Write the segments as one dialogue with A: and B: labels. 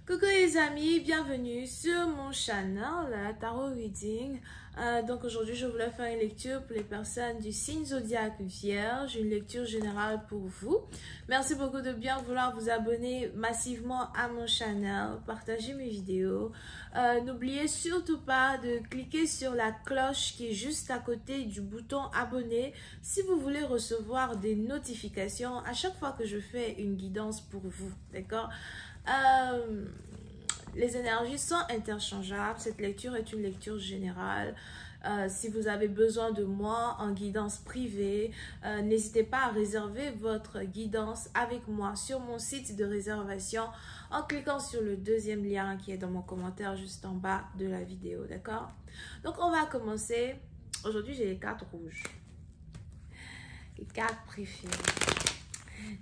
A: Coucou les amis, bienvenue sur mon channel Tarot Reading. Donc aujourd'hui je voulais faire une lecture pour les personnes du signe zodiaque Vierge, une lecture générale pour vous. Merci beaucoup de bien vouloir vous abonner massivement à mon channel, partager mes vidéos. N'oubliez surtout pas de cliquer sur la cloche qui est juste à côté du bouton abonner si vous voulez recevoir des notifications à chaque fois que je fais une guidance pour vous, d'accord? Les énergies sont interchangeables. Cette lecture est une lecture générale. Si vous avez besoin de moi en guidance privée, n'hésitez pas à réserver votre guidance avec moi sur mon site de réservation en cliquant sur le deuxième lien qui est dans mon commentaire juste en bas de la vidéo, d'accord? Donc on va commencer. Aujourd'hui j'ai les cartes rouges, les cartes préférées.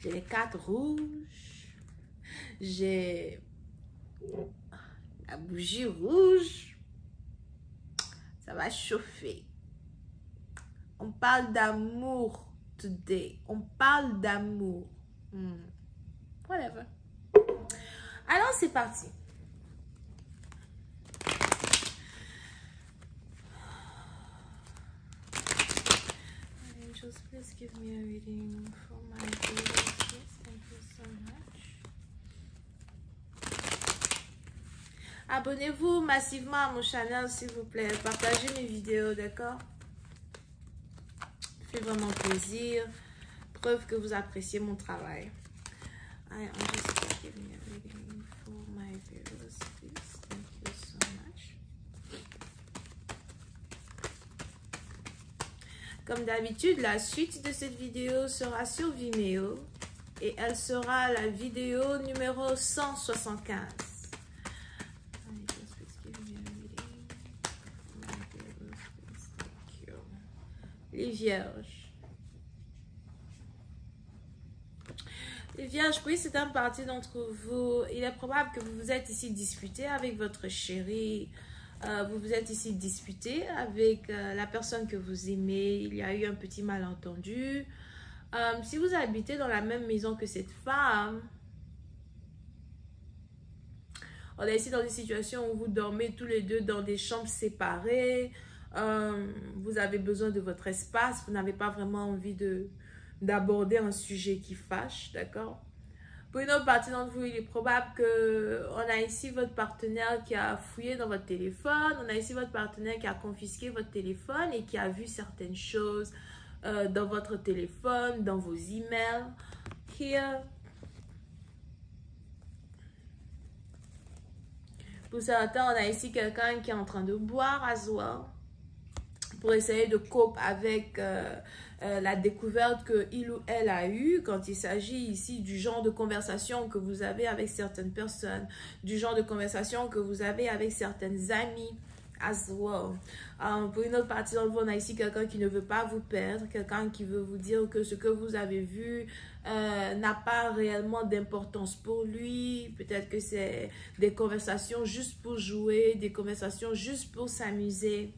A: J'ai les cartes rouges. J'ai la bougie rouge. Ça va chauffer. On parle d'amour today. On parle d'amour. Whatever. Alors, c'est parti. Angels, please give me a reading for my viewers. Yes, thank you so much. Abonnez-vous massivement à mon channel, s'il vous plaît. Partagez mes vidéos, d'accord? Ça fait vraiment plaisir. Preuve que vous appréciez mon travail. I am just giving a reading for my viewers, please. Thank you so much. Comme d'habitude, la suite de cette vidéo sera sur Vimeo. Et elle sera la vidéo numéro 175. Les vierges. Les vierges, oui, c'est un parti d'entre vous. Il est probable que vous vous êtes ici disputé avec votre chéri. Vous vous êtes ici disputé avec la personne que vous aimez. Il y a eu un petit malentendu. Si vous habitez dans la même maison que cette femme, on est ici dans des situations où vous dormez tous les deux dans des chambres séparées. Vous avez besoin de votre espace, vous n'avez pas vraiment envie d'aborder un sujet qui fâche, d'accord? Pour une autre partie d'entre vous, il est probable que on a ici votre partenaire qui a fouillé dans votre téléphone, on a ici votre partenaire qui a confisqué votre téléphone et qui a vu certaines choses dans votre téléphone, dans vos emails. Here. Pour certains, on a ici quelqu'un qui est en train de boire as well, pour essayer de cope avec la découverte qu'il ou elle a eue quand il s'agit ici du genre de conversation que vous avez avec certaines personnes, du genre de conversation que vous avez avec certaines amies as well. Pour une autre partie d'entre vous, on a ici quelqu'un qui ne veut pas vous perdre, quelqu'un qui veut vous dire que ce que vous avez vu n'a pas réellement d'importance pour lui. Peut-être que c'est des conversations juste pour jouer, des conversations juste pour s'amuser.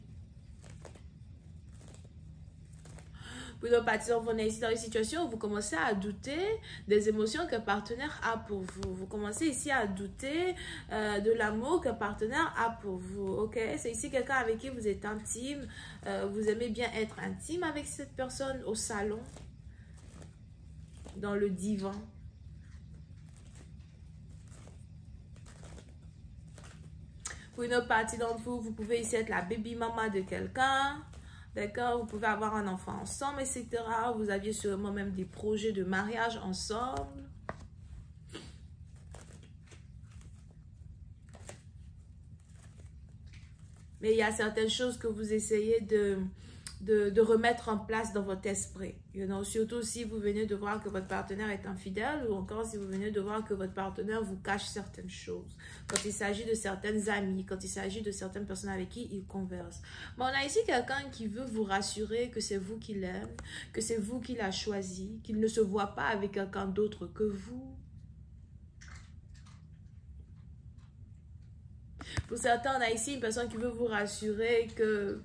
A: Pour nos partisans, vous êtes ici dans une situation où vous commencez à douter des émotions qu'un partenaire a pour vous. Vous commencez ici à douter de l'amour qu'un partenaire a pour vous. Ok, c'est ici quelqu'un avec qui vous êtes intime. Vous aimez bien être intime avec cette personne au salon, dans le divan. Pour une autre partie d'entre vous, vous pouvez ici être la baby mama de quelqu'un. D'accord, vous pouvez avoir un enfant ensemble, etc. Vous aviez sûrement même des projets de mariage ensemble. Mais il y a certaines choses que vous essayez de remettre en place dans votre esprit. Surtout si vous venez de voir que votre partenaire est infidèle ou encore si vous venez de voir que votre partenaire vous cache certaines choses. Quand il s'agit de certaines amies, quand il s'agit de certaines personnes avec qui il converse. Mais on a ici quelqu'un qui veut vous rassurer que c'est vous qui l'aime, que c'est vous qui l'a choisi, qu'il ne se voit pas avec quelqu'un d'autre que vous. Pour certains, on a ici une personne qui veut vous rassurer que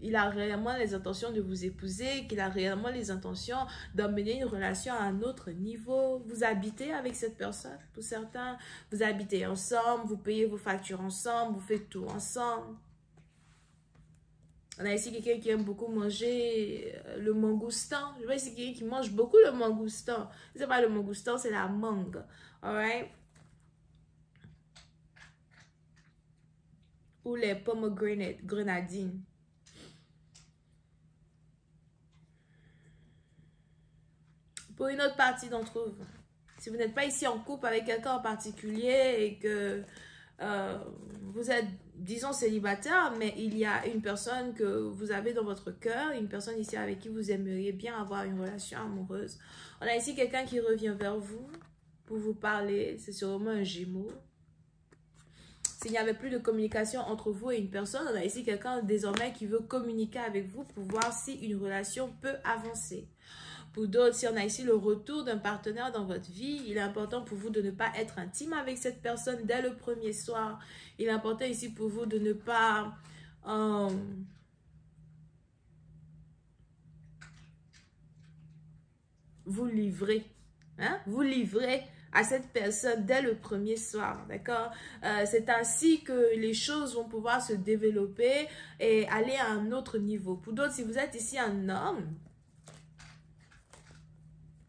A: il a réellement les intentions de vous épouser, qu'il a réellement les intentions d'emmener une relation à un autre niveau. Vous habitez avec cette personne, pour certains. Vous habitez ensemble, vous payez vos factures ensemble, vous faites tout ensemble. On a ici quelqu'un qui aime beaucoup manger le mangoustan. Je vois ici quelqu'un qui mange beaucoup le mangoustan. C'est pas le mangoustan, c'est la mangue. Alright? Ou les pomegranates, grenadines. Pour une autre partie d'entre vous, si vous n'êtes pas ici en couple avec quelqu'un en particulier et que vous êtes, disons, célibataire, mais il y a une personne que vous avez dans votre cœur, une personne ici avec qui vous aimeriez bien avoir une relation amoureuse. On a ici quelqu'un qui revient vers vous pour vous parler. C'est sûrement un Gémeaux. S'il n'y avait plus de communication entre vous et une personne, on a ici quelqu'un désormais qui veut communiquer avec vous pour voir si une relation peut avancer. Pour d'autres, si on a ici le retour d'un partenaire dans votre vie, il est important pour vous de ne pas être intime avec cette personne dès le premier soir. Il est important ici pour vous de ne pas vous livrer. Hein? Vous livrer à cette personne dès le premier soir, d'accord? C'est ainsi que les choses vont pouvoir se développer et aller à un autre niveau. Pour d'autres, si vous êtes ici un homme,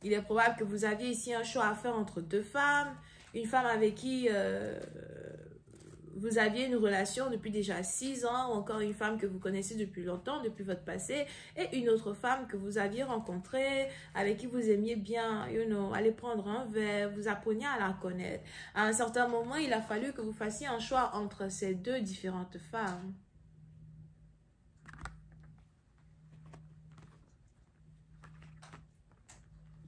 A: il est probable que vous aviez ici un choix à faire entre deux femmes. Une femme avec qui vous aviez une relation depuis déjà 6 ans, ou encore une femme que vous connaissez depuis longtemps, depuis votre passé, et une autre femme que vous aviez rencontrée, avec qui vous aimiez bien, aller prendre un verre, vous appreniez à la connaître. À un certain moment, il a fallu que vous fassiez un choix entre ces deux différentes femmes.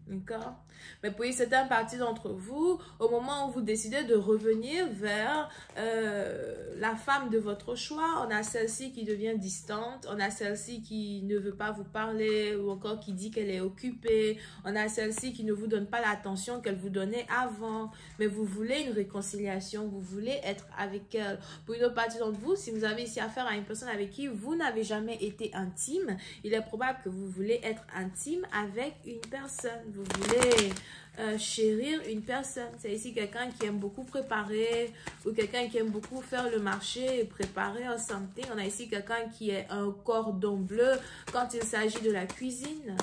A: D'accord? Mais pour une certaine partie d'entre vous, au moment où vous décidez de revenir vers la femme de votre choix, on a celle-ci qui devient distante, on a celle-ci qui ne veut pas vous parler ou encore qui dit qu'elle est occupée, on a celle-ci qui ne vous donne pas l'attention qu'elle vous donnait avant, mais vous voulez une réconciliation, vous voulez être avec elle. Pour une autre partie d'entre vous, si vous avez ici affaire à une personne avec qui vous n'avez jamais été intime, il est probable que vous voulez être intime avec une personne. Vous voulez chérir une personne. C'est ici quelqu'un qui aime beaucoup préparer ou quelqu'un qui aime beaucoup faire le marché et préparer en santé. On a ici quelqu'un qui est un cordon bleu quand il s'agit de la cuisine.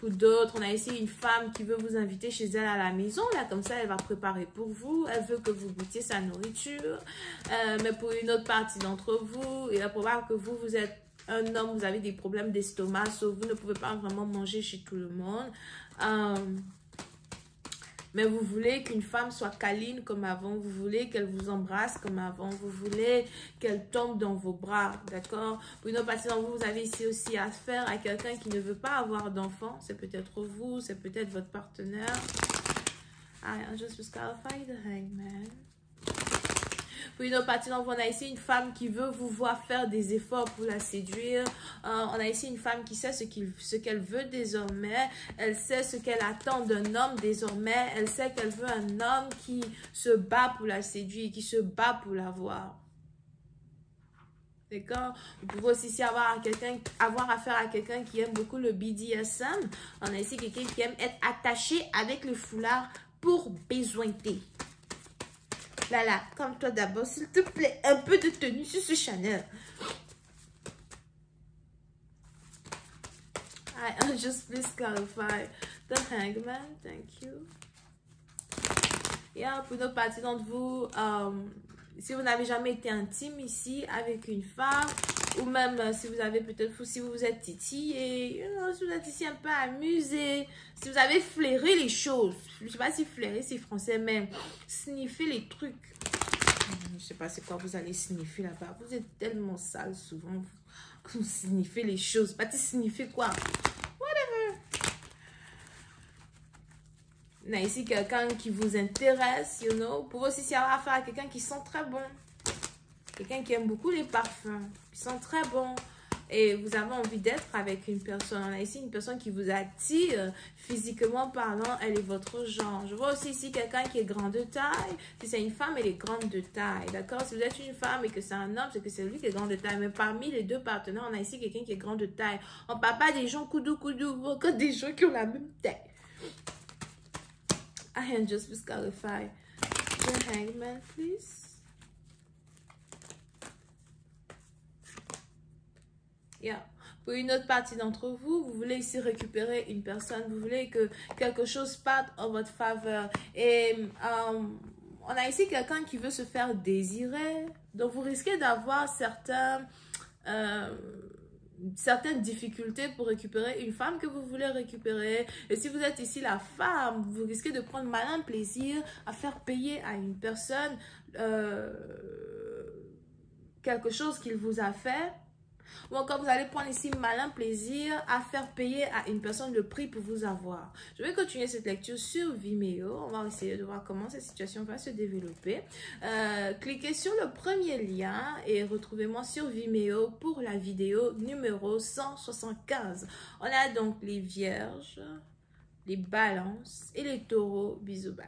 A: Pour d'autres, on a ici une femme qui veut vous inviter chez elle à la maison. Là, comme ça, elle va préparer pour vous. Elle veut que vous goûtiez sa nourriture. Mais pour une autre partie d'entre vous, il est probable que vous êtes un homme, vous avez des problèmes d'estomac, vous ne pouvez pas vraiment manger chez tout le monde. Mais vous voulez qu'une femme soit câline comme avant, vous voulez qu'elle vous embrasse comme avant, vous voulez qu'elle tombe dans vos bras, d'accord? Pour une autre partie d'entre vous, vous avez ici aussi affaire à quelqu'un qui ne veut pas avoir d'enfant. C'est peut-être vous, c'est peut-être votre partenaire. I just disqualified the hangman. Pour une autre partie d'entre vous, on a ici une femme qui veut vous voir faire des efforts pour la séduire. On a ici une femme qui sait ce qu'elle veut désormais. Elle sait ce qu'elle attend d'un homme désormais. Elle sait qu'elle veut un homme qui se bat pour la séduire, qui se bat pour l'avoir. D'accord? Vous pouvez aussi avoir affaire à quelqu'un qui aime beaucoup le BDSM. On a ici quelqu'un qui aime être attaché avec le foulard pour besointer. Là, comme toi d'abord, s'il te plaît, un peu de tenue sur ce Chanel. I just please clarify the hangman. Thank you. Yeah, pour une autre partie d'entre vous, si vous n'avez jamais été intime ici avec une femme, ou même si vous avez peut-être, si vous vous êtes titillé, si vous êtes ici un peu amusé, si vous avez flairé les choses, je ne sais pas si flairer c'est français, mais sniffer les trucs. Je ne sais pas c'est quoi vous allez sniffer là-bas. Vous êtes tellement sale souvent. Vous sniffez les choses. Pas sniffer quoi? Whatever. On a ici quelqu'un qui vous intéresse, you know. Pour vous aussi avoir affaire à quelqu'un qui sent très bon. Quelqu'un qui aime beaucoup les parfums. Qui sent très bon. et vous avez envie d'être avec une personne. On a ici une personne qui vous attire physiquement parlant, elle est votre genre. Je vois aussi ici quelqu'un qui est grand de taille. Si c'est une femme, elle est grande de taille, d'accord? Si vous êtes une femme et que c'est un homme, c'est que c'est lui qui est grand de taille. Mais parmi les deux partenaires, on a ici quelqu'un qui est grand de taille. On ne parle pas des gens coudou, mais encore des gens qui ont la même taille. I am just please clarify. The Hangman, please. Yeah. Pour une autre partie d'entre vous, vous voulez ici récupérer une personne, vous voulez que quelque chose parte en votre faveur. Et on a ici quelqu'un qui veut se faire désirer. Donc, vous risquez d'avoir certaines difficultés pour récupérer une femme que vous voulez récupérer. Et si vous êtes ici la femme, vous risquez de prendre malin plaisir à faire payer à une personne quelque chose qu'il vous a fait. Ou encore vous allez prendre ici malin plaisir à faire payer à une personne le prix pour vous avoir. Je vais continuer cette lecture sur Vimeo. On va essayer de voir comment cette situation va se développer. Cliquez sur le premier lien et retrouvez-moi sur Vimeo pour la vidéo numéro 175. On a donc les vierges, les balances et les taureaux. Bisous, bye.